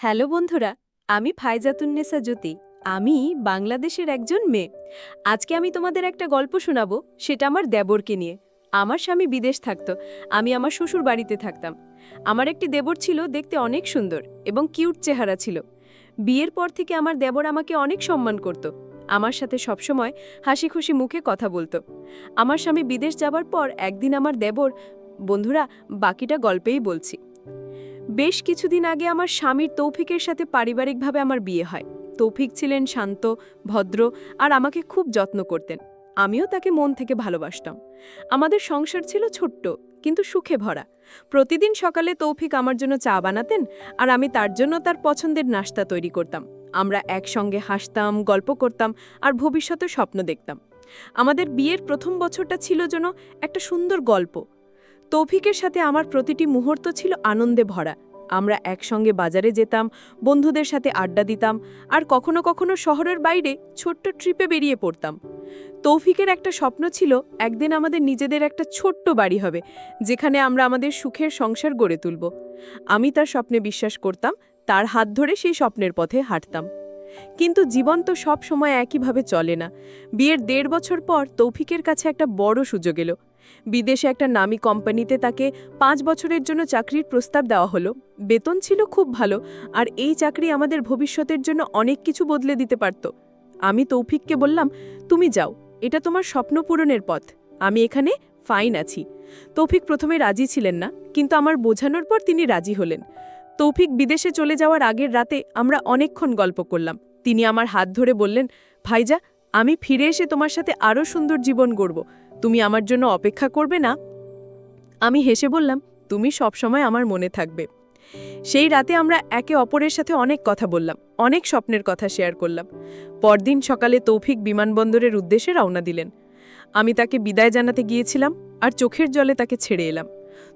Hello বন্ধুরা, আমি ফায়জাতুন্নেসা জ্যোতি। আমি বাংলাদেশের একজন মেয়ে। আজকে আমি তোমাদের একটা গল্প শোনাবো, সেটা আমার দেবরকে নিয়ে। আমার স্বামী বিদেশ থাকতো, আমি আমার শ্বশুর বাড়িতে থাকতাম। আমার একটি দেবর ছিল, দেখতে অনেক সুন্দর এবং কিউট চেহারা ছিল। বিয়ের পর থেকে আমার দেবর আমাকে অনেক সম্মান করত। আমার সাথে সবসময় হাসি খুশি মুখে কথা বলতো। আমার স্বামী বিদেশ যাবার পর একদিন আমার দেবর, বন্ধুরা বাকিটা গল্পেই বলছি। বেশ কিছুদিন আগে আমার স্বামীর তৌফিকের সাথে পারিবারিকভাবে আমার বিয়ে হয়। তৌফিক ছিলেন শান্ত, ভদ্র আর আমাকে খুব যত্ন করতেন। আমিও তাকে মন থেকে ভালোবাসতাম। আমাদের সংসার ছিল ছোট্ট কিন্তু সুখে ভরা। প্রতিদিন সকালে তৌফিক আমার জন্য চা বানাতেন আর আমি তার জন্য তার পছন্দের নাস্তা তৈরি করতাম। আমরা একসঙ্গে হাসতাম, গল্প করতাম আর ভবিষ্যতে স্বপ্ন দেখতাম। আমাদের বিয়ের প্রথম বছরটা ছিল যেন একটা সুন্দর গল্প। তৌফিকের সাথে আমার প্রতিটি মুহূর্ত ছিল আনন্দে ভরা। আমরা একসঙ্গে বাজারে যেতাম, বন্ধুদের সাথে আড্ডা দিতাম আর কখনো কখনো শহরের বাইরে ছোট্ট ট্রিপে বেরিয়ে পড়তাম। তৌফিকের একটা স্বপ্ন ছিল একদিন আমাদের নিজেদের একটা ছোট্ট বাড়ি হবে, যেখানে আমরা আমাদের সুখের সংসার গড়ে তুলব। আমি তার স্বপ্নে বিশ্বাস করতাম, তার হাত ধরে সেই স্বপ্নের পথে হাঁটতাম। কিন্তু জীবন তো সব সময় একইভাবে চলে না। বিয়ের ১.৫ বছর পর তৌফিকের কাছে একটা বড় সুযোগ এলো। বিদেশে একটা নামী কোম্পানিতে তাকে ৫ বছরের জন্য চাকরির প্রস্তাব দেওয়া হলো। বেতন ছিল খুব ভালো আর এই চাকরি আমাদের ভবিষ্যতের জন্য অনেক কিছু বদলে দিতে পারত। আমি তৌফিককে বললাম, তুমি যাও, এটা তোমার স্বপ্ন পূরণের পথ, আমি এখানে ফাইন আছি। তৌফিক প্রথমে রাজি ছিলেন না, কিন্তু আমার বোঝানোর পর তিনি রাজি হলেন। তৌফিক বিদেশে চলে যাওয়ার আগের রাতে আমরা অনেকক্ষণ গল্প করলাম। তিনি আমার হাত ধরে বললেন, ভাইজা, আমি ফিরে এসে তোমার সাথে আরও সুন্দর জীবন গড়ব, তুমি আমার জন্য অপেক্ষা করবে না? আমি হেসে বললাম, তুমি সবসময় আমার মনে থাকবে। সেই রাতে আমরা একে অপরের সাথে অনেক কথা বললাম, অনেক স্বপ্নের কথা শেয়ার করলাম। পরদিন সকালে তৌফিক বিমানবন্দরের উদ্দেশ্যে রওনা দিলেন। আমি তাকে বিদায় জানাতে গিয়েছিলাম আর চোখের জলে তাকে ছেড়ে এলাম।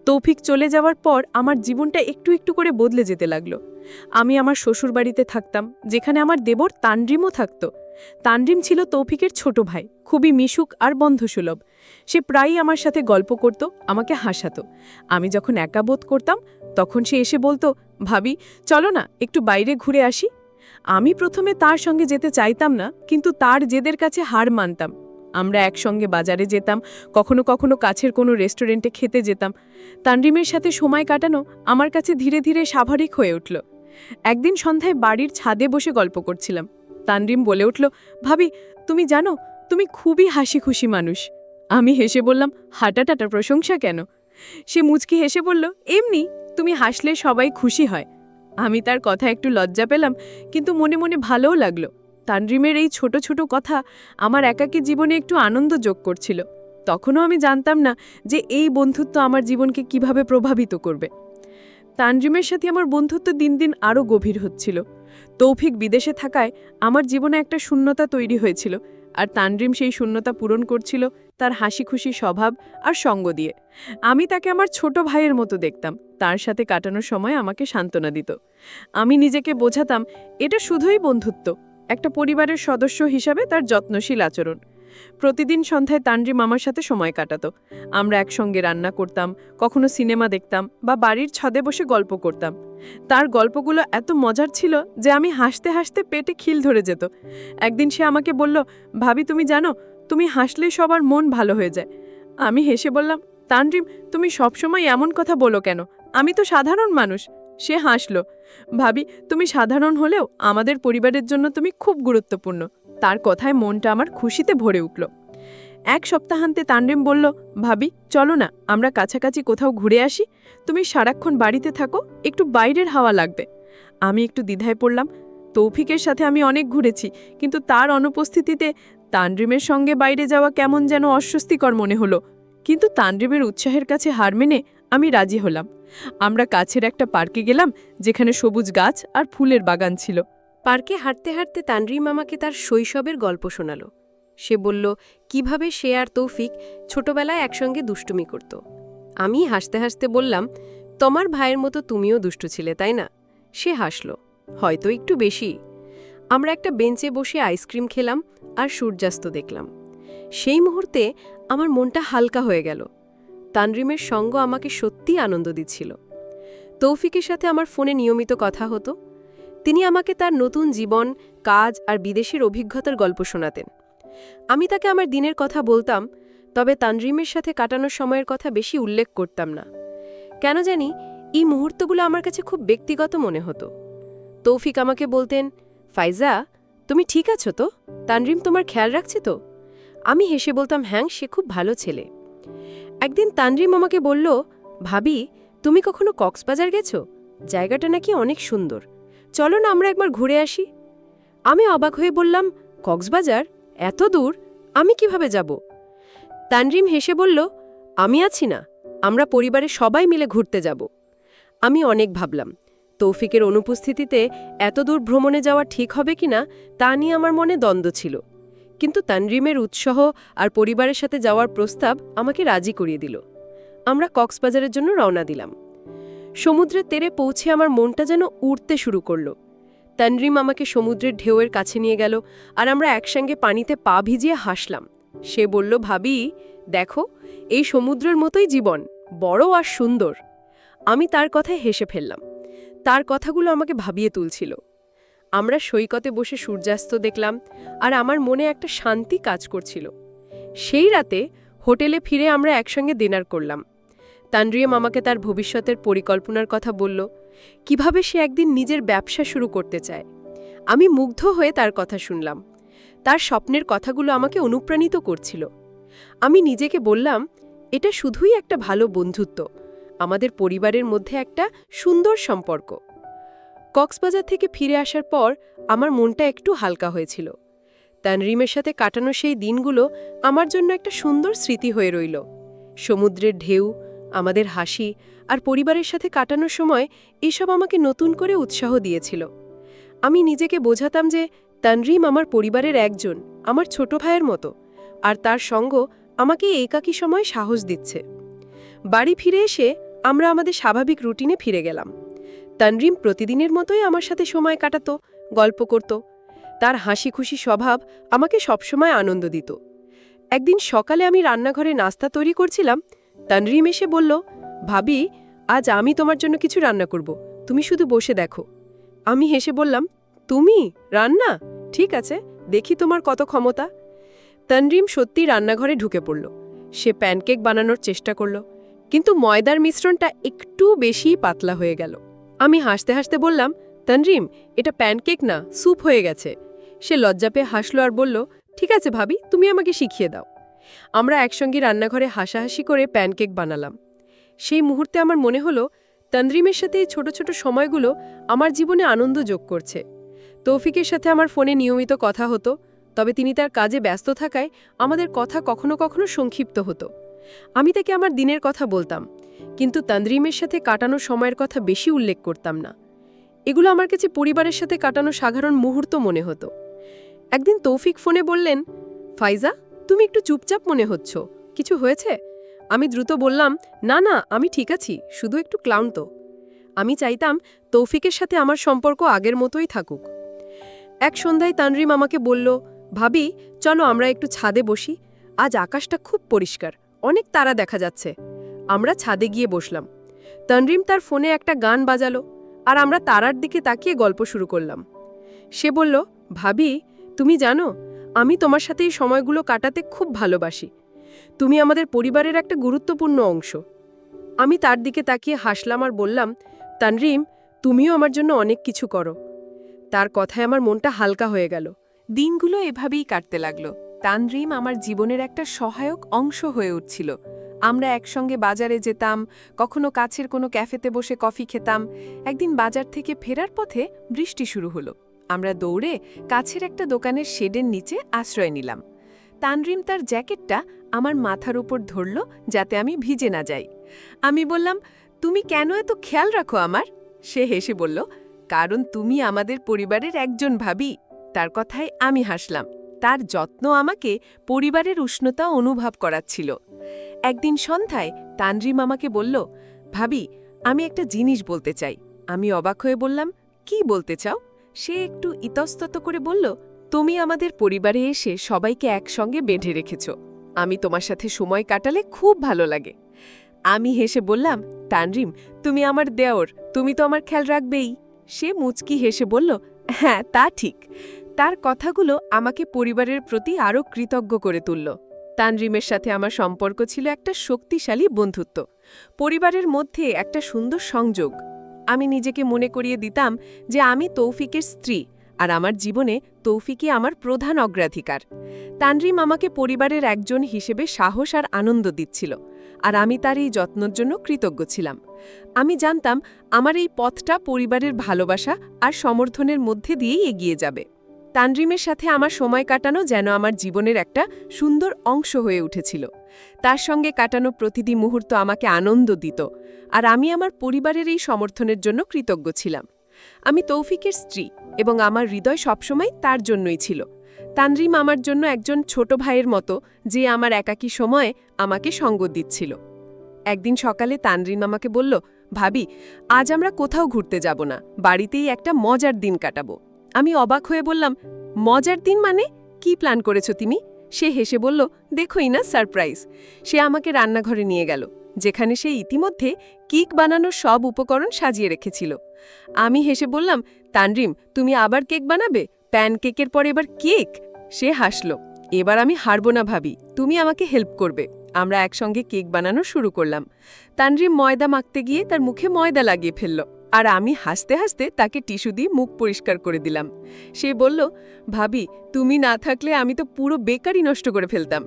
তৌফিক চলে যাওয়ার পর আমার জীবনটা একটু একটু করে বদলে যেতে লাগলো। আমি আমার শ্বশুর বাড়িতে থাকতাম, যেখানে আমার দেবর তানরিমও থাকত। তানরিম ছিল তৌফিকের ছোট ভাই, খুবই মিশুক আর বন্ধুসুলভ। সে প্রায়ই আমার সাথে গল্প করত, আমাকে হাসাতো। আমি যখন একা বোধ করতাম, তখন সে এসে বলতো, ভাবি চলো না একটু বাইরে ঘুরে আসি। আমি প্রথমে তার সঙ্গে যেতে চাইতাম না, কিন্তু তার জেদের কাছে হার মানতাম। আমরা একসঙ্গে বাজারে যেতাম, কখনো কখনো কাছের কোনো রেস্টুরেন্টে খেতে যেতাম। তানরিমের সাথে সময় কাটানো আমার কাছে ধীরে ধীরে স্বাভাবিক হয়ে উঠল। একদিন সন্ধ্যায় বাড়ির ছাদে বসে গল্প করছিলাম। তানরিম বলে উঠল, ভাবি তুমি জানো, তুমি খুবই হাসি খুশি মানুষ। আমি হেসে বললাম, হাঁটাটাটা প্রশংসা কেন? সে মুচকি হেসে বলল, এমনি, তুমি হাসলে সবাই খুশি হয়। আমি তার কথা একটু লজ্জা পেলাম, কিন্তু মনে মনে ভালোও লাগলো। তানরিমের এই ছোট ছোট কথা আমার একাকী জীবনে একটু আনন্দ যোগ করছিল। তখনও আমি জানতাম না যে এই বন্ধুত্ব আমার জীবনকে কিভাবে প্রভাবিত করবে। তানরিমের সাথে আমার বন্ধুত্ব দিন দিন আরও গভীর হচ্ছিল। তৌফিক বিদেশে থাকায় আমার জীবনে একটা শূন্যতা তৈরি হয়েছিল, আর তানরিম সেই শূন্যতা পূরণ করছিল তার হাসি খুশি স্বভাব আর সঙ্গ দিয়ে। আমি তাকে আমার ছোট ভাইয়ের মতো দেখতাম, তার সাথে কাটানোর সময় আমাকে সান্ত্বনা দিত। আমি নিজেকে বোঝাতাম, এটা শুধুই বন্ধুত্ব, একটা পরিবারের সদস্য হিসাবে তার যত্নশীল আচরণ। প্রতিদিন সন্ধ্যায় তানরিম আমার সাথে সময় কাটাতো। আমরা একসঙ্গে রান্না করতাম, কখনো সিনেমা দেখতাম বা বাড়ির ছাদে বসে গল্প করতাম। তার গল্পগুলো এত মজার ছিল যে আমি হাসতে হাসতে পেটে খিল ধরে যেত। একদিন সে আমাকে বলল, ভাবি তুমি জানো, তুমি হাসলে সবার মন ভালো হয়ে যায়। আমি হেসে বললাম, তানরিম, তুমি সবসময় এমন কথা বলো কেন? আমি তো সাধারণ মানুষ। সে হাসল, ভাবি তুমি সাধারণ হলেও আমাদের পরিবারের জন্য তুমি খুব গুরুত্বপূর্ণ। তার কথায় মনটা আমার খুশিতে ভরে উঠল। এক সপ্তাহান্তে তানরিম বলল, ভাবি চলো না আমরা কাছাকাছি কোথাও ঘুরে আসি, তুমি সারাক্ষণ বাড়িতে থাকো, একটু বাইরের হাওয়া লাগবে। আমি একটু দ্বিধায় পড়লাম। তৌফিকের সাথে আমি অনেক ঘুরেছি, কিন্তু তার অনুপস্থিতিতে তানরিমের সঙ্গে বাইরে যাওয়া কেমন যেন অস্বস্তিকর মনে হলো। কিন্তু তানরিমের উৎসাহের কাছে হার মেনে আমি রাজি হলাম। আমরা কাছের একটা পার্কে গেলাম, যেখানে সবুজ গাছ আর ফুলের বাগান ছিল। পার্কে হাঁটতে হাঁটতে তানরিম আমাকে তার শৈশবের গল্প শোনাল। সে বলল কিভাবে সে আর তৌফিক ছোটবেলায় একসঙ্গে দুষ্টুমি করত। আমি হাসতে হাসতে বললাম, তোমার ভাইয়ের মতো তুমিও দুষ্টু ছিলে তাই না? সে হাসল, হয়তো একটু বেশি। আমরা একটা বেঞ্চে বসে আইসক্রিম খেলাম আর সূর্যাস্ত দেখলাম। সেই মুহূর্তে আমার মনটা হালকা হয়ে গেল। তানরিমের সঙ্গ আমাকে সত্যিই আনন্দ দিচ্ছিল। তৌফিকের সাথে আমার ফোনে নিয়মিত কথা হতো। তিনি আমাকে তার নতুন জীবন, কাজ আর বিদেশের অভিজ্ঞতার গল্প শোনাতেন। আমি তাকে আমার দিনের কথা বলতাম, তবে তানরিমের সাথে কাটানোর সময়ের কথা বেশি উল্লেখ করতাম না। কেন জানি এই মুহূর্তগুলো আমার কাছে খুব ব্যক্তিগত মনে হতো। তৌফিক আমাকে বলতেন, ফাইজা, তুমি ঠিক আছো তো? তানরিম তোমার খেয়াল রাখছে তো? আমি হেসে বলতাম, হ্যাঁ, সে খুব ভালো ছেলে। একদিন তানরিম আমাকে বলল, ভাবি, তুমি কখনো কক্সবাজার গেছো? জায়গাটা নাকি অনেক সুন্দর, চলো না আমরা একবার ঘুরে আসি। আমি অবাক হয়ে বললাম, কক্সবাজার? এত দূর? আমি কিভাবে যাব? তানরিম হেসে বলল, আমি আছি না, আমরা পরিবারের সবাই মিলে ঘুরতে যাব। আমি অনেক ভাবলাম, তৌফিকের অনুপস্থিতিতে এত দূর ভ্রমণে যাওয়া ঠিক হবে কিনা তা নিয়ে আমার মনে দ্বন্দ্ব ছিল। কিন্তু তানরিমের উৎসাহ আর পরিবারের সাথে যাওয়ার প্রস্তাব আমাকে রাজি করিয়ে দিল। আমরা কক্সবাজারের জন্য রওনা দিলাম। সমুদ্রের তীরে পৌঁছে আমার মনটা যেন উড়তে শুরু করল। তানরিম আমাকে সমুদ্রের ঢেউয়ের কাছে নিয়ে গেল, আর আমরা একসঙ্গে পানিতে পা ভিজিয়ে হাসলাম। সে বলল, ভাবি, দেখো, এই সমুদ্রের মতোই জীবন, বড় আর সুন্দর। আমি তার কথায় হেসে ফেললাম। তার কথাগুলো আমাকে ভাবিয়ে তুলছিল। আমরা সৈকতে বসে সূর্যাস্ত দেখলাম, আর আমার মনে একটা শান্তি কাজ করছিল। সেই রাতে হোটেলে ফিরে আমরা একসঙ্গে ডিনার করলাম। তানরিম আমাকে তার ভবিষ্যতের পরিকল্পনার কথা বলল, কিভাবে সে একদিন নিজের ব্যবসা শুরু করতে চায়। আমি মুগ্ধ হয়ে তার কথা শুনলাম। তার স্বপ্নের কথাগুলো আমাকে অনুপ্রাণিত করছিল। আমি নিজেকে বললাম, এটা শুধুই একটা ভালো বন্ধুত্ব, আমাদের পরিবারের মধ্যে একটা সুন্দর সম্পর্ক। কক্সবাজার থেকে ফিরে আসার পর আমার মনটা একটু হালকা হয়েছিল। তানরিমের সাথে কাটানো সেই দিনগুলো আমার জন্য একটা সুন্দর স্মৃতি হয়ে রইল। সমুদ্রের ঢেউ, আমাদের হাসি আর পরিবারের সাথে কাটানোর সময় এসব আমাকে নতুন করে উৎসাহ দিয়েছিল। আমি নিজেকে বোঝাতাম যে তানরিম আমার পরিবারের একজন, আমার ছোট ভাইয়ের মতো, আর তার সঙ্গ আমাকে একাকী সময় সাহস দিচ্ছে। বাড়ি ফিরে এসে আমরা আমাদের স্বাভাবিক রুটিনে ফিরে গেলাম। তানরিম প্রতিদিনের মতোই আমার সাথে সময় কাটাতো, গল্প করত। তার হাসি খুশি স্বভাব আমাকে সবসময় আনন্দ দিত। একদিন সকালে আমি রান্নাঘরে নাস্তা তৈরি করছিলাম। তানরিম এসে বলল, ভাবি, আজ আমি তোমার জন্য কিছু রান্না করব, তুমি শুধু বসে দেখো। আমি হেসে বললাম, তুমি রান্না? ঠিক আছে, দেখি তোমার কত ক্ষমতা। তানরিম সত্যি রান্নাঘরে ঢুকে পড়ল। সে প্যানকেক বানানোর চেষ্টা করল, কিন্তু ময়দার মিশ্রণটা একটু বেশি পাতলা হয়ে গেল। আমি হাসতে হাসতে বললাম, তানরিম, এটা প্যানকেক না, স্যুপ হয়ে গেছে। সে লজ্জা পেয়ে হাসল আর বলল, ঠিক আছে ভাবি, তুমি আমাকে শিখিয়ে দাও। আমরা একসঙ্গে রান্নাঘরে হাসাহাসি করে প্যানকেক বানালাম। সেই মুহূর্তে আমার মনে হলো, তানরিমের সাথে এই ছোট ছোট সময়গুলো আমার জীবনে আনন্দ যোগ করছে। তৌফিকের সাথে আমার ফোনে নিয়মিত কথা হতো, তবে তিনি তার কাজে ব্যস্ত থাকায় আমাদের কথা কখনো কখনো সংক্ষিপ্ত হতো। আমি তাকে আমার দিনের কথা বলতাম, কিন্তু তানরিমের সাথে কাটানো সময়ের কথা বেশি উল্লেখ করতাম না। এগুলো আমার কাছে পরিবারের সাথে কাটানো সাধারণ মুহূর্ত মনে হতো। একদিন তৌফিক ফোনে বললেন, ফাইজা, তুমি একটু চুপচাপ মনে হচ্ছ, কিছু হয়েছে? আমি দ্রুত বললাম, না না, আমি ঠিক আছি, শুধু একটু ক্লান্ত। আমি চাইতাম তৌফিকের সাথে আমার সম্পর্ক আগের মতোই থাকুক। এক সন্ধ্যায় তানরিম আমাকে বলল, ভাবি, চলো আমরা একটু ছাদে বসি, আজ আকাশটা খুব পরিষ্কার, অনেক তারা দেখা যাচ্ছে। আমরা ছাদে গিয়ে বসলাম। তানরিম তার ফোনে একটা গান বাজালো, আর আমরা তারার দিকে তাকিয়ে গল্প শুরু করলাম। সে বলল, ভাবি, তুমি জানো, আমি তোমার সাথে এই সময়গুলো কাটাতে খুব ভালোবাসি। তুমি আমাদের পরিবারের একটা গুরুত্বপূর্ণ অংশ। আমি তার দিকে তাকিয়ে হাসলাম আর বললাম, তানরিম, তুমিও আমার জন্য অনেক কিছু করো। তার কথায় আমার মনটা হালকা হয়ে গেল। দিনগুলো এভাবেই কাটতে লাগলো। তানরিম আমার জীবনের একটা সহায়ক অংশ হয়ে উঠছিল। আমরা একসঙ্গে বাজারে যেতাম, কখনো কাছের কোনো ক্যাফেতে বসে কফি খেতাম। একদিন বাজার থেকে ফেরার পথে বৃষ্টি শুরু হলো। আমরা দৌড়ে কাছের একটা দোকানের শেডের নিচে আশ্রয় নিলাম। তানরিম তার জ্যাকেটটা আমার মাথার উপর ধরল যাতে আমি ভিজে না যাই। আমি বললাম, তুমি কেন এত খেয়াল রাখো আমার? সে হেসে বলল, কারণ তুমি আমাদের পরিবারের একজন ভাবি। তার কথায় আমি হাসলাম। তার যত্ন আমাকে পরিবারের উষ্ণতা অনুভব করাচ্ছিল। একদিন সন্ধ্যায় তানরিম আমাকে বলল, ভাবি, আমি একটা জিনিস বলতে চাই। আমি অবাক হয়ে বললাম, কি বলতে চাও? সে একটু ইতস্তত করে বলল, তুমি আমাদের পরিবারে এসে সবাইকে একসঙ্গে বেঁধে রেখেছ। আমি তোমার সাথে সময় কাটালে খুব ভালো লাগে। আমি হেসে বললাম, তানরিম, তুমি আমার দেওর, তুমি তো আমার খেয়াল রাখবেই। সে মুচকি হেসে বলল, হ্যাঁ তা ঠিক। তার কথাগুলো আমাকে পরিবারের প্রতি আরও কৃতজ্ঞ করে তুলল। তানরিমের সাথে আমার সম্পর্ক ছিল একটা শক্তিশালী বন্ধুত্ব, পরিবারের মধ্যে একটা সুন্দর সংযোগ। আমি নিজেকে মনে করিয়ে দিতাম যে আমি তৌফিকের স্ত্রী, আর আমার জীবনে তৌফিকই আমার প্রধান অগ্রাধিকার। তানরিম আমাকে পরিবারের একজন হিসেবে সাহস আর আনন্দ দিচ্ছিল, আর আমি তার এই যত্নের জন্য কৃতজ্ঞ ছিলাম। আমি জানতাম আমার এই পথটা পরিবারের ভালোবাসা আর সমর্থনের মধ্যে দিয়েই এগিয়ে যাবে। তানরিমের সাথে আমার সময় কাটানো যেন আমার জীবনের একটা সুন্দর অংশ হয়ে উঠেছিল। তার সঙ্গে কাটানো প্রতিটি মুহূর্ত আমাকে আনন্দ দিত, আর আমি আমার পরিবারের এই সমর্থনের জন্য কৃতজ্ঞ ছিলাম। আমি তৌফিকের স্ত্রী, এবং আমার হৃদয় সবসময় তার জন্যই ছিল। তানরিম আমার জন্য একজন ছোট ভাইয়ের মতো, যে আমার একাকী সময়ে আমাকে সঙ্গ দিচ্ছিল। একদিন সকালে তানরিম আমাকে বলল, ভাবি, আজ আমরা কোথাও ঘুরতে যাব না, বাড়িতেই একটা মজার দিন কাটাবো। আমি অবাক হয়ে বললাম, মজার দিন মানে? কি প্ল্যান করেছো তুমি? সে হেসে বলল, দেখোই না, সারপ্রাইজ। সে আমাকে রান্নাঘরে নিয়ে গেল, যেখানে সে ইতিমধ্যে কেক বানানোর সব উপকরণ সাজিয়ে রেখেছিল। আমি হেসে বললাম, তানরিম, তুমি আবার কেক বানাবে? প্যানকেকের পর এবার কেক? সে হাসল। এবার আমি হারব না ভাবি, তুমি আমাকে হেল্প করবে। আমরা একসঙ্গে কেক বানানো শুরু করলাম। তানরিম ময়দা মাখতে গিয়ে তার মুখে ময়দা লাগিয়ে ফেলল, আর আমি হাসতে হাসতে তাকে টিস্যু দিয়ে মুখ পরিষ্কার করে দিলাম। সে বলল, ভাবি, তুমি না থাকলে আমি তো পুরো বেকারি নষ্ট করে ফেলতাম।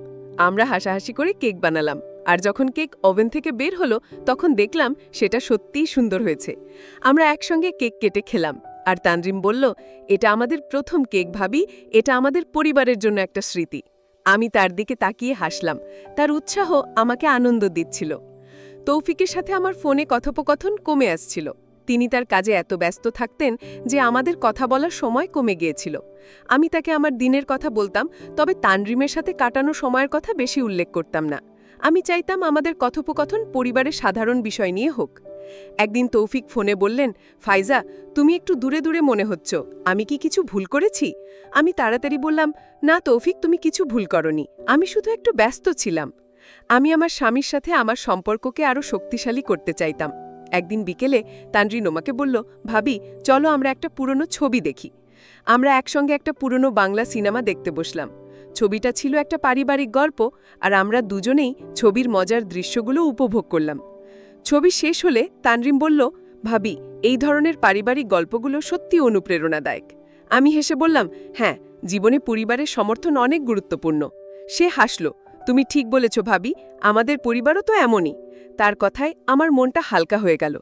আমরা হাসাহাসি করে কেক বানালাম, আর যখন কেক ওভেন থেকে বের হলো তখন দেখলাম সেটা সত্যিই সুন্দর হয়েছে। আমরা একসঙ্গে কেক কেটে খেলাম, আর তানরিম বলল, এটা আমাদের প্রথম কেক ভাবি, এটা আমাদের পরিবারের জন্য একটা স্মৃতি। আমি তার দিকে তাকিয়ে হাসলাম, তার উৎসাহ আমাকে আনন্দ দিচ্ছিল। তৌফিকের সাথে আমার ফোনে কথোপকথন কমে আসছিল। তিনি তার কাজে এত ব্যস্ত থাকতেন যে আমাদের কথা বলার সময় কমে গিয়েছিল। আমি তাকে আমার দিনের কথা বলতাম, তবে তানরিমের সাথে কাটানো সময়ের কথা বেশি উল্লেখ করতাম না। আমি চাইতাম আমাদের কথোপকথন পরিবারের সাধারণ বিষয় নিয়ে হোক। একদিন তৌফিক ফোনে বললেন, ফাইজা, তুমি একটু দূরে দূরে মনে হচ্ছ, আমি কি কিছু ভুল করেছি? আমি তাড়াতাড়ি বললাম, না তৌফিক, তুমি কিছু ভুল করনি, আমি শুধু একটু ব্যস্ত ছিলাম। আমি আমার স্বামীর সাথে আমার সম্পর্ককে আরও শক্তিশালী করতে চাইতাম। একদিন বিকেলে তানরিন আমাকে বলল, ভাবি, চলো আমরা একটা পুরনো ছবি দেখি। আমরা একসঙ্গে একটা পুরনো বাংলা সিনেমা দেখতে বসলাম। ছবিটা ছিল একটা পারিবারিক গল্প, আর আমরা দুজনেই ছবির মজার দৃশ্যগুলো উপভোগ করলাম। ছবি শেষ হলে তানরিম বলল, ভাবি, এই ধরনের পারিবারিক গল্পগুলো সত্যি অনুপ্রেরণাদায়ক। আমি হেসে বললাম, হ্যাঁ, জীবনে পরিবারের সমর্থন অনেক গুরুত্বপূর্ণ। সে হাসল, তুমি ঠিক বলেছ ভাবি, আমাদের পরিবারও তো এমনই। তার কথায় আমার মনটা হালকা হয়ে গেল।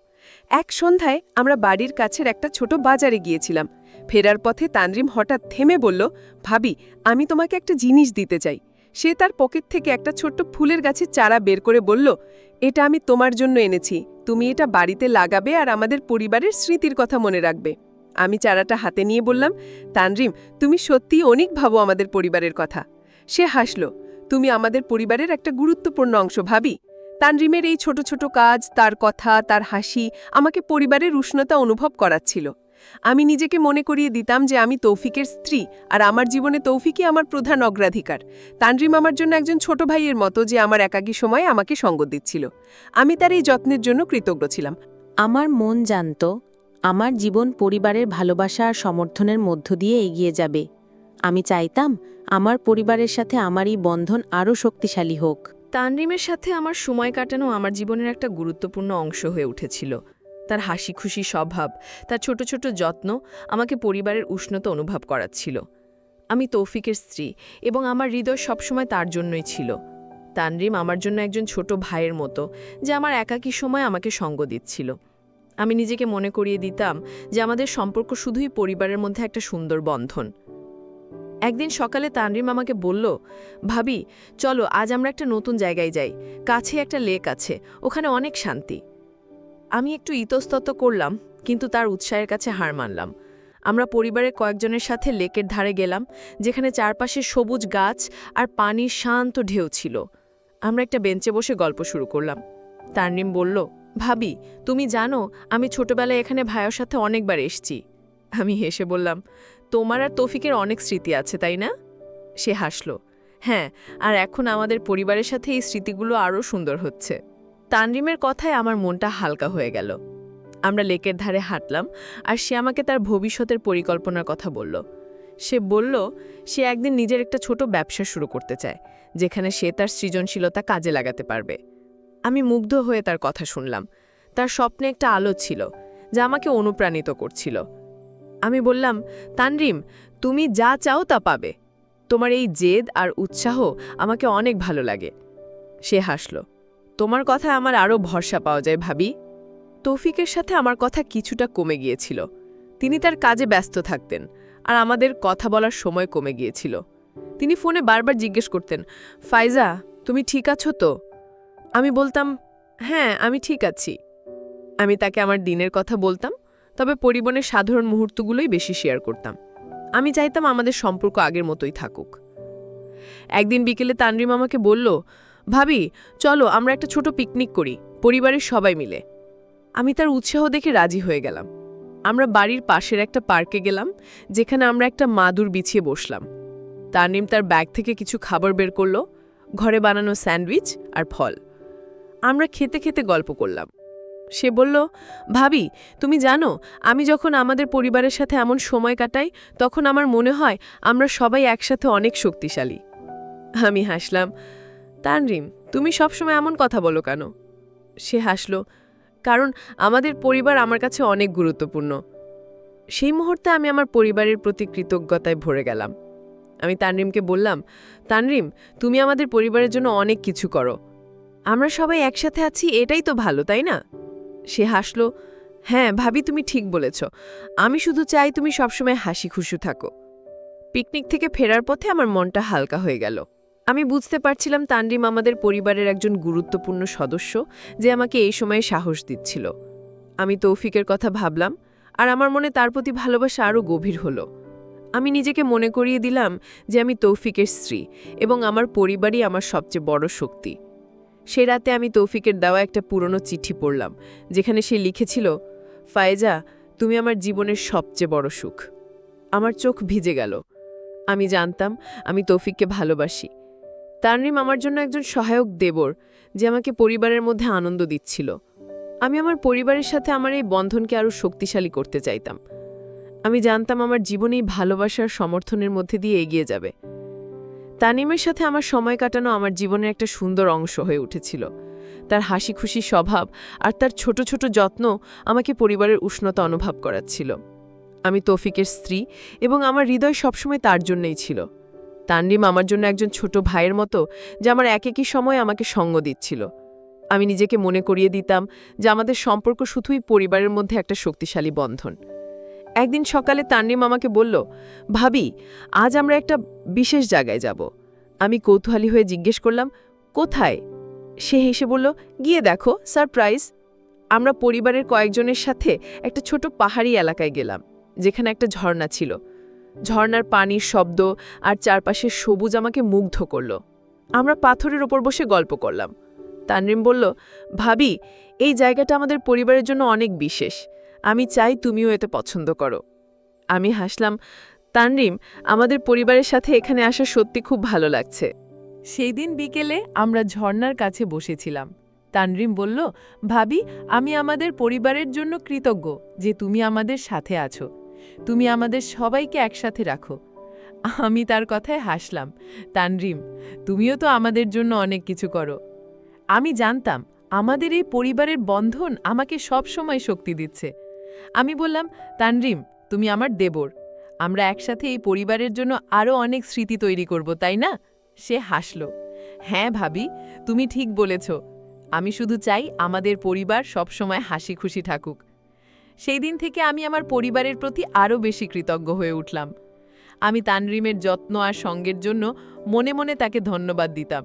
এক সন্ধ্যায় আমরা বাড়ির কাছের একটা ছোট বাজারে গিয়েছিলাম। ফেরার পথে তানরিম হঠাৎ থেমে বলল, ভাবি, আমি তোমাকে একটা জিনিস দিতে চাই। সে তার পকেট থেকে একটা ছোট্ট ফুলের গাছের চারা বের করে বলল, এটা আমি তোমার জন্য এনেছি, তুমি এটা বাড়িতে লাগাবে আর আমাদের পরিবারের স্মৃতির কথা মনে রাখবে। আমি চারাটা হাতে নিয়ে বললাম, তানরিম, তুমি সত্যিই অনেক ভাবো আমাদের পরিবারের কথা। সে হাসল, তুমি আমাদের পরিবারের একটা গুরুত্বপূর্ণ অংশ ভাবি। তানরিমের এই ছোট ছোট কাজ, তার কথা, তার হাসি আমাকে পরিবারের উষ্ণতা অনুভব করাচ্ছিল। আমি নিজেকে মনে করিয়ে দিতাম যে আমি তৌফিকের স্ত্রী, আর আমার জীবনে তৌফিকই আমার প্রধান অগ্রাধিকার। তানরিম আমার জন্য একজন ছোট ভাইয়ের মতো, যে আমার একাকী সময়ে আমাকে সঙ্গ দিচ্ছিল। আমি তার এই যত্নের জন্য কৃতজ্ঞ ছিলাম। আমার মন জানত আমার জীবন পরিবারের ভালোবাসা আর সমর্থনের মধ্য দিয়ে এগিয়ে যাবে। আমি চাইতাম আমার পরিবারের সাথে আমার এই বন্ধন আরও শক্তিশালী হোক। তানরিমের সাথে আমার সময় কাটানো আমার জীবনের একটা গুরুত্বপূর্ণ অংশ হয়ে উঠেছিল। তার হাসি খুশি স্বভাব, তার ছোট ছোট যত্ন আমাকে পরিবারের উষ্ণতা অনুভব করাচ্ছিল। আমি তৌফিকের স্ত্রী, এবং আমার হৃদয় সবসময় তার জন্যই ছিল। তানরিম আমার জন্য একজন ছোট ভাইয়ের মতো, যে আমার একাকী সময় আমাকে সঙ্গ দিচ্ছিল। আমি নিজেকে মনে করিয়ে দিতাম যে আমাদের সম্পর্ক শুধুই পরিবারের মধ্যে একটা সুন্দর বন্ধন। একদিন সকালে তানরিম আমাকে বলল, ভাবি, চলো আজ আমরা একটা নতুন জায়গায় যাই, কাছে একটা লেক আছে, ওখানে অনেক শান্তি। আমি একটু ইতস্তত করলাম, কিন্তু তার উৎসাহের কাছে হার মানলাম। আমরা পরিবারের কয়েকজনের সাথে লেকের ধারে গেলাম, যেখানে চারপাশে সবুজ গাছ আর পানির শান্ত ঢেউ ছিল। আমরা একটা বেঞ্চে বসে গল্প শুরু করলাম। তানরিম বলল, ভাবি, তুমি জানো আমি ছোটবেলায় এখানে ভাইয়ের সাথে অনেকবার এসেছি। আমি হেসে বললাম, তোমার আর তৌফিকের অনেক স্মৃতি আছে, তাই না? সে হাসল, হ্যাঁ, আর এখন আমাদের পরিবারের সাথে এই স্মৃতিগুলো আরও সুন্দর হচ্ছে। তানরিমের কথায় আমার মনটা হালকা হয়ে গেল। আমরা লেকের ধারে হাঁটলাম আর সে আমাকে তার ভবিষ্যতের পরিকল্পনার কথা বলল। সে বলল সে একদিন নিজের একটা ছোট ব্যবসা শুরু করতে চায়, যেখানে সে তার সৃজনশীলতা কাজে লাগাতে পারবে। আমি মুগ্ধ হয়ে তার কথা শুনলাম। তার স্বপ্নে একটা আলো ছিল যা আমাকে অনুপ্রাণিত করছিল। আমি বললাম, তানরিম, তুমি যা চাও তা পাবে। তোমার এই জেদ আর উৎসাহ আমাকে অনেক ভালো লাগে। সে হাসল। তোমার কথায় আমার আরও ভরসা পাওয়া যায় ভাবি। তৌফিকের সাথে আমার কথা কিছুটা কমে গিয়েছিল। তিনি তার কাজে ব্যস্ত থাকতেন আর আমাদের কথা বলার সময় কমে গিয়েছিল। তিনি ফোনে বারবার জিজ্ঞেস করতেন, ফাইজা, তুমি ঠিক আছো তো? আমি বলতাম, হ্যাঁ, আমি ঠিক আছি। আমি তাকে আমার দিনের কথা বলতাম, তবে পরিবনের সাধারণ মুহূর্তগুলোই বেশি শেয়ার করতাম। আমি চাইতাম আমাদের সম্পর্ক আগের মতোই থাকুক। একদিন বিকেলে তানরিম আমাকে বলল, ভাবি, চলো আমরা একটা ছোট পিকনিক করি, পরিবারের সবাই মিলে। আমি তার উৎসাহ দেখে রাজি হয়ে গেলাম। আমরা বাড়ির পাশের একটা পার্কে গেলাম, যেখানে আমরা একটা মাদুর বিছিয়ে বসলাম। তানরিম তার ব্যাগ থেকে কিছু খাবার বের করল, ঘরে বানানো স্যান্ডউইচ আর ফল। আমরা খেতে খেতে গল্প করলাম। সে বলল, ভাবি, তুমি জানো, আমি যখন আমাদের পরিবারের সাথে এমন সময় কাটাই, তখন আমার মনে হয় আমরা সবাই একসাথে অনেক শক্তিশালী। আমি হাসলাম। তানরিম, তুমি সবসময় এমন কথা বলো কেন? সে হাসল, কারণ আমাদের পরিবার আমার কাছে অনেক গুরুত্বপূর্ণ। সেই মুহূর্তে আমি আমার পরিবারের প্রতি কৃতজ্ঞতায় ভরে গেলাম। আমি তানরিমকে বললাম, তানরিম, তুমি আমাদের পরিবারের জন্য অনেক কিছু করো। আমরা সবাই একসাথে আছি, এটাই তো ভালো, তাই না? সে হাসল, হ্যাঁ ভাবি, তুমি ঠিক বলেছ। আমি শুধু চাই তুমি সবসময় হাসি খুশি থাকো। পিকনিক থেকে ফেরার পথে আমার মনটা হালকা হয়ে গেল। আমি বুঝতে পারছিলাম তানরিম আমাদের পরিবারের একজন গুরুত্বপূর্ণ সদস্য, যে আমাকে এই সময়ে সাহস দিচ্ছিল। আমি তৌফিকের কথা ভাবলাম, আর আমার মনে তার প্রতি ভালোবাসা আরও গভীর হলো। আমি নিজেকে মনে করিয়ে দিলাম যে আমি তৌফিকের স্ত্রী এবং আমার পরিবারই আমার সবচেয়ে বড় শক্তি। সে রাতে আমি তৌফিকের দেওয়া একটা পুরনো চিঠি পড়লাম, যেখানে সে লিখেছিল, ফায়েজা, তুমি আমার জীবনের সবচেয়ে বড় সুখ। আমার চোখ ভিজে গেল। আমি জানতাম আমি তৌফিককে ভালোবাসি। তানরিম আমার জন্য একজন সহায়ক দেবর, যে আমাকে পরিবারের মধ্যে আনন্দ দিচ্ছিল। আমি আমার পরিবারের সাথে আমার এই বন্ধনকে আরও শক্তিশালী করতে চাইতাম। আমি জানতাম আমার জীবনেই ভালোবাসার সমর্থনের মধ্যে দিয়ে এগিয়ে যাবে। তানিমের সাথে আমার সময় কাটানো আমার জীবনের একটা সুন্দর অংশ হয়ে উঠেছিল। তার হাসি খুশি স্বভাব আর তার ছোট ছোট যত্ন আমাকে পরিবারের উষ্ণতা অনুভব করাচ্ছিল। আমি তৌফিকের স্ত্রী এবং আমার হৃদয় সবসময় তার জন্যই ছিল। তানরিম আমার জন্য একজন ছোট ভাইয়ের মতো, যে আমার একই সময় আমাকে সঙ্গ দিচ্ছিল। আমি নিজেকে মনে করিয়ে দিতাম যে আমাদের সম্পর্ক শুধুই পরিবারের মধ্যে একটা শক্তিশালী বন্ধন। একদিন সকালে তানরিম আমাকে বলল, ভাবি, আজ আমরা একটা বিশেষ জায়গায় যাব। আমি কৌতূহলী হয়ে জিজ্ঞেস করলাম, কোথায়? সে হেসে বলল, গিয়ে দেখো, সারপ্রাইজ। আমরা পরিবারের কয়েকজনের সাথে একটা ছোট পাহাড়ি এলাকায় গেলাম, যেখানে একটা ঝর্ণা ছিল। ঝর্ণার পানির শব্দ আর চারপাশের সবুজ আমাকে মুগ্ধ করল। আমরা পাথরের ওপর বসে গল্প করলাম। তানরিম বলল, ভাবি, এই জায়গাটা আমাদের পরিবারের জন্য অনেক বিশেষ। আমি চাই তুমিও এতে পছন্দ করো। আমি হাসলাম, তানরিম, আমাদের পরিবারের সাথে এখানে আসা সত্যি খুব ভালো লাগছে। সেই দিন বিকেলে আমরা ঝর্ণার কাছে বসেছিলাম। তানরিম বলল, ভাবি, আমি আমাদের পরিবারের জন্য কৃতজ্ঞ যে তুমি আমাদের সাথে আছো। তুমি আমাদের সবাইকে একসাথে রাখো। আমি তার কথায় হাসলাম। তানরিম, তুমিও তো আমাদের জন্য অনেক কিছু করো। আমি জানতাম আমাদের এই পরিবারের বন্ধন আমাকে সব সময় শক্তি দিচ্ছে। আমি বললাম, তানরিম, তুমি আমার দেবর। আমরা একসাথে এই পরিবারের জন্য আরও অনেক স্মৃতি তৈরি করব, তাই না? সে হাসল। হ্যাঁ ভাবি, তুমি ঠিক বলেছ। আমি শুধু চাই আমাদের পরিবার সবসময় হাসি খুশি থাকুক। সেই দিন থেকে আমি আমার পরিবারের প্রতি আরও বেশি কৃতজ্ঞ হয়ে উঠলাম। আমি তানরিমের যত্ন আর সঙ্গের জন্য মনে মনে তাকে ধন্যবাদ দিতাম।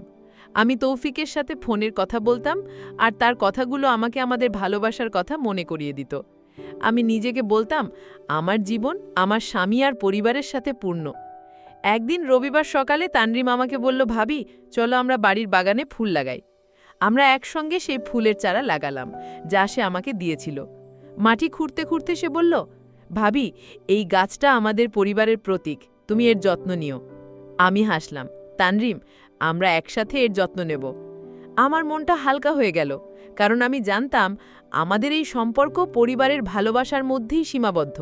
আমি তৌফিকের সাথে ফোনের কথা বলতাম, আর তার কথাগুলো আমাকে আমাদের ভালোবাসার কথা মনে করিয়ে দিত। আমি নিজেকে বলতাম, আমার জীবন আমার স্বামী আর পরিবারের সাথে পূর্ণ। একদিন রবিবার সকালে তানরিম আমাকে বলল, ভাবি, চলো আমরা বাড়ির বাগানে ফুল লাগাই। আমরা একসঙ্গে সেই ফুলের চারা লাগালাম, যা সে আমাকে দিয়েছিল। মাটি খুঁড়তে খুঁড়তে সে বলল, ভাবি, এই গাছটা আমাদের পরিবারের প্রতীক, তুমি এর যত্ন নিও। আমি হাসলাম, তানরিম, আমরা একসাথে এর যত্ন নেব। আমার মনটা হালকা হয়ে গেল, কারণ আমি জানতাম আমাদের এই সম্পর্ক পরিবারের ভালোবাসার মধ্যেই সীমাবদ্ধ।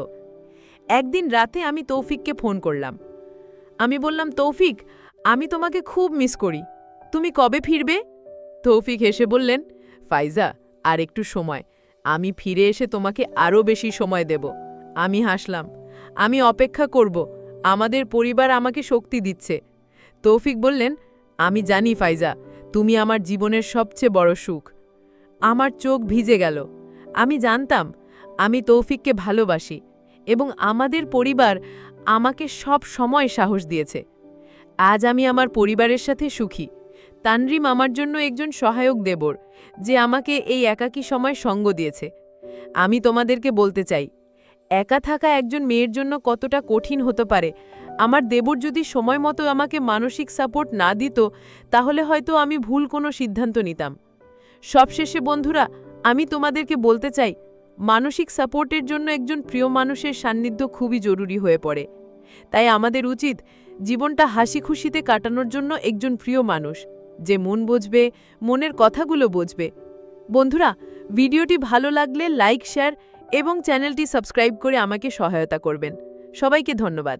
একদিন রাতে আমি তৌফিককে ফোন করলাম। আমি বললাম, তৌফিক, আমি তোমাকে খুব মিস করি, তুমি কবে ফিরবে? তৌফিক হেসে বললেন, ফাইজা, আর একটু সময়, আমি ফিরে এসে তোমাকে আরও বেশি সময় দেব। আমি হাসলাম, আমি অপেক্ষা করব, আমাদের পরিবার আমাকে শক্তি দিচ্ছে। তৌফিক বললেন, আমি জানি ফাইজা, তুমি আমার জীবনের সবচেয়ে বড় সুখ। আমার চোখ ভিজে গেল। আমি জানতাম আমি তৌফিককে ভালোবাসি এবং আমাদের পরিবার আমাকে সব সময় সাহস দিয়েছে। আজ আমি আমার পরিবারের সাথে সুখী। তানরিম আমার জন্য একজন সহায়ক দেবর, যে আমাকে এই একাকী সময় সঙ্গ দিয়েছে। আমি তোমাদেরকে বলতে চাই, একা থাকা একজন মেয়ের জন্য কতটা কঠিন হতে পারে। আমার দেবর যদি সময় মতো আমাকে মানসিক সাপোর্ট না দিত, তাহলে হয়তো আমি ভুল কোনো সিদ্ধান্ত নিতাম। সবশেষে বন্ধুরা, আমি তোমাদেরকে বলতে চাই, মানসিক সাপোর্টের জন্য একজন প্রিয় মানুষের সান্নিধ্য খুবই জরুরি হয়ে পড়ে। তাই আমাদের উচিত জীবনটা হাসি খুশিতে কাটানোর জন্য একজন প্রিয় মানুষ, যে মন বুঝবে, মনের কথাগুলো বুঝবে। বন্ধুরা, ভিডিওটি ভালো লাগলে লাইক, শেয়ার এবং চ্যানেলটি সাবস্ক্রাইব করে আমাকে সহায়তা করবেন। সবাইকে ধন্যবাদ।